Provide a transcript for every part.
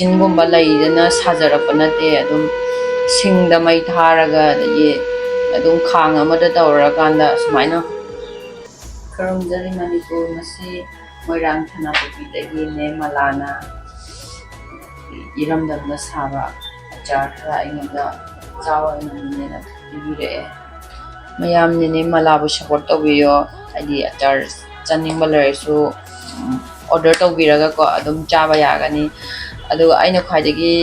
ꯃꯦꯆꯤꯟꯒꯨꯝꯕ ꯂꯩꯗꯅ ꯁꯥꯖꯔꯛꯄ ꯅꯠꯇꯦ ꯑꯗꯨꯝ ꯁꯤꯡꯗ ꯃꯩ ꯊꯥꯔꯒ ꯑꯗꯒꯤ ꯑꯗꯨꯝ ꯈꯥꯡ ꯑꯃꯗ ꯇꯧꯔꯀꯥꯟꯗ ꯁꯨꯃꯥꯏꯅ ꯈꯨꯔꯨꯝꯖꯔꯤ ꯃꯅꯤꯄꯨꯔ ꯉꯁꯤ ꯃꯣꯏꯔꯥꯡ ꯊꯅꯥꯄꯇꯤꯗꯒꯤꯅꯦ ꯃꯂꯥꯅ ꯏꯔꯝꯗꯝꯗ ꯁꯥꯕ ꯑꯆꯥꯔ ꯈꯔ ꯑꯩꯉꯣꯟꯗ ꯆꯥꯎꯅꯅꯦꯅ ꯄꯤꯕꯤꯔꯛꯑꯦ ꯃꯌꯥꯝꯅꯅꯦ ꯃꯂꯥꯕꯨ ꯁꯞꯄꯣꯔꯠ ꯇꯧꯕꯤꯌꯣ ꯍꯥꯏꯗꯤ ꯑꯆꯥꯔ ꯆꯥꯅꯤꯡꯕ ꯂꯩꯔꯁꯨ ꯑꯣꯔꯗꯔ ꯇꯧꯕꯤꯔꯒꯀꯣ ꯑꯗꯨꯝ ꯆꯥꯕ ꯌꯥꯒꯅꯤ ꯑꯗꯨꯒ ꯑꯩꯅ ꯈ꯭ꯋꯥꯏꯗꯒꯤ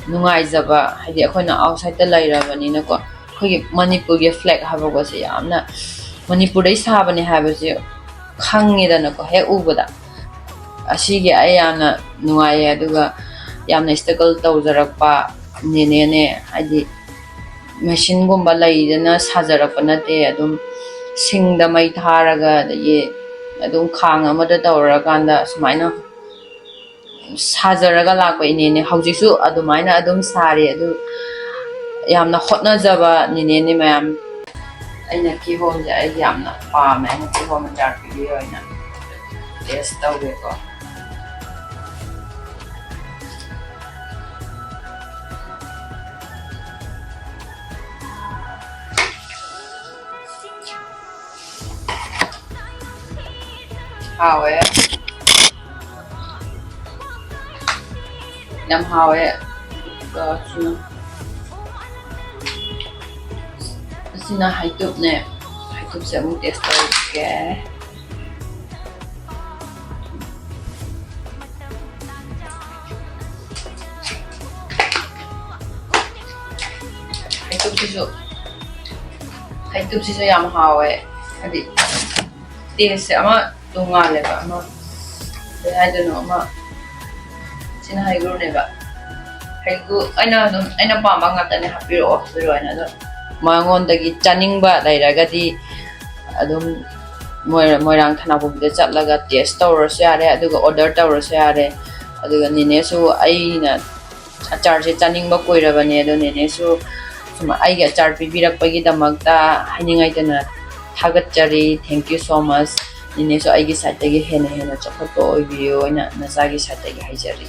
ꯅꯨꯡꯉꯥꯏꯖꯕ ꯍꯥꯏꯗꯤ ꯑꯩꯈꯣꯏꯅ ꯑꯥꯎꯠꯁꯥꯏꯗꯇ ꯂꯩꯔꯕꯅꯤꯅꯀꯣ ꯑꯩꯈꯣꯏꯒꯤ ꯃꯅꯤꯄꯨꯔꯒꯤ ꯐ꯭ꯂꯦꯛ ꯍꯥꯏꯕꯁꯦ ꯌꯥꯝꯅ ꯃꯅꯤꯄꯨꯔꯗꯩ ꯁꯥꯕꯅꯦ ꯍꯥꯏꯕꯁꯦ ꯈꯪꯉꯦꯗꯅꯀꯣ ꯍꯦꯛ ꯎꯕꯗ ꯑꯁꯤꯒꯤ ꯑꯩ ꯌꯥꯝꯅ ꯅꯨꯡꯉꯥꯏꯌꯦ ꯑꯗꯨꯒ ꯌꯥꯝꯅ ꯁ꯭ꯇꯔꯒꯜ ꯇꯧꯖꯔꯛꯄ ꯅꯦꯅꯦꯅꯦ ꯍꯥꯏꯗꯤ ꯃꯦꯆꯤꯟꯒꯨꯝꯕ ꯂꯩꯗꯅ ꯁꯥꯖꯔꯛꯄ ꯅꯠꯇꯦ ꯑꯗꯨꯝ ꯁꯤꯡꯗ ꯃꯩ ꯊꯥꯔꯒ ꯑꯗꯒꯤ ꯑꯗꯨꯝ ꯈꯥꯡ ꯑꯃꯗ ꯇꯧꯔꯀꯥꯟꯗ ꯁꯨꯃꯥꯏꯅ ꯁꯥꯖꯔꯒ ꯂꯥꯛꯄ ꯏꯅꯦꯅꯦ ꯍꯧꯖꯤꯛꯁꯨ ꯑꯗꯨꯃꯥꯏꯅ ꯑꯗꯨꯝ ꯁꯥꯔꯤ ꯑꯗꯨ ꯌꯥꯝꯅ ꯍꯣꯠꯅꯖꯕ ꯅꯦꯅꯦꯅꯦ ꯃꯌꯥꯝ ꯑꯩꯅ ꯀꯤꯍꯣꯝꯁꯦ ꯑꯩ ꯌꯥꯝꯅ ꯄꯥꯝꯃꯦ ꯑꯩꯅ ꯀꯤꯍꯣꯝ ꯑꯆꯥꯔ ꯄꯤꯕꯤꯌꯣ ꯑꯩꯅ ꯇꯦꯁ ꯇꯧꯒꯦꯀꯣ ꯍꯥꯎꯋꯦ ꯌꯥꯝ ꯍꯥꯎꯋꯦ ꯑꯁꯤꯅ ꯍꯩꯇꯨꯞꯅꯦ ꯍꯩꯇꯨꯞꯁꯦ ꯑꯃꯨꯛ ꯇꯦꯁ ꯇꯧꯒꯦ ꯍꯩꯇꯨꯞꯁꯤꯁꯨ ꯌꯥꯝ ꯍꯥꯎꯋꯦ ꯍꯥꯏꯗꯤ ꯇꯦꯁꯁꯦ ꯑꯃ ꯇꯣꯡꯉꯥꯜꯂꯦꯕ ꯑꯃ ꯀꯩ ꯍꯥꯏꯗꯣꯏꯅꯣ ꯑꯃ ꯁꯤꯅ ꯍꯩꯒ꯭ꯔꯨꯅꯦꯕ ꯍꯩꯒ꯭ꯔꯨ ꯑꯩꯅ ꯄꯥꯝꯕ ꯉꯥꯛꯇꯅꯦ ꯍꯥꯞꯄꯤꯔꯛꯑꯣ ꯍꯥꯏꯅ ꯑꯗꯣ ꯃꯉꯣꯟꯗꯒꯤ ꯆꯥꯅꯤꯡꯕ ꯂꯩꯔꯒꯗꯤ ꯑꯗꯨꯝ ꯃꯣꯏꯔꯥꯡ ꯊꯅꯥꯄꯇꯤꯗ ꯆꯠꯂꯒ ꯇꯦꯁ ꯇꯧꯔꯁꯨ ꯌꯥꯔꯦ ꯑꯗꯨꯒ ꯑꯣꯔꯗꯔ ꯇꯧꯔꯁꯨ ꯌꯥꯔꯦ ꯑꯗꯨꯒ ꯅꯦꯅꯦꯁꯨ ꯑꯩꯅ ꯑꯆꯥꯔꯁꯦ ꯆꯥꯅꯤꯡꯕ ꯀꯨꯏꯔꯕꯅꯦ ꯑꯗꯣ ꯅꯦꯅꯦꯁꯨ ꯁꯨꯝ ꯑꯩꯒꯤ ꯑꯆꯥꯔ ꯄꯤꯕꯤꯔꯛꯄꯒꯤꯗꯃꯛꯇ ꯍꯥꯏꯅꯤꯡꯉꯥꯏꯇꯅ ꯊꯥꯒꯠꯆꯔꯤ ꯊꯦꯡꯛ ꯌꯨ ꯁꯣ ꯃꯆ ꯅꯦꯅꯦꯁꯨ ꯑꯩꯒꯤ ꯁꯥꯏꯠꯇꯒꯤ ꯍꯦꯟꯅ ꯆꯥꯎꯈꯠꯄ ꯑꯣꯏꯕꯤꯌꯨ ꯑꯩꯅ ꯅꯆꯥꯒꯤ ꯁꯥꯏꯠꯇꯒꯤ ꯍꯥꯏꯖꯔꯤ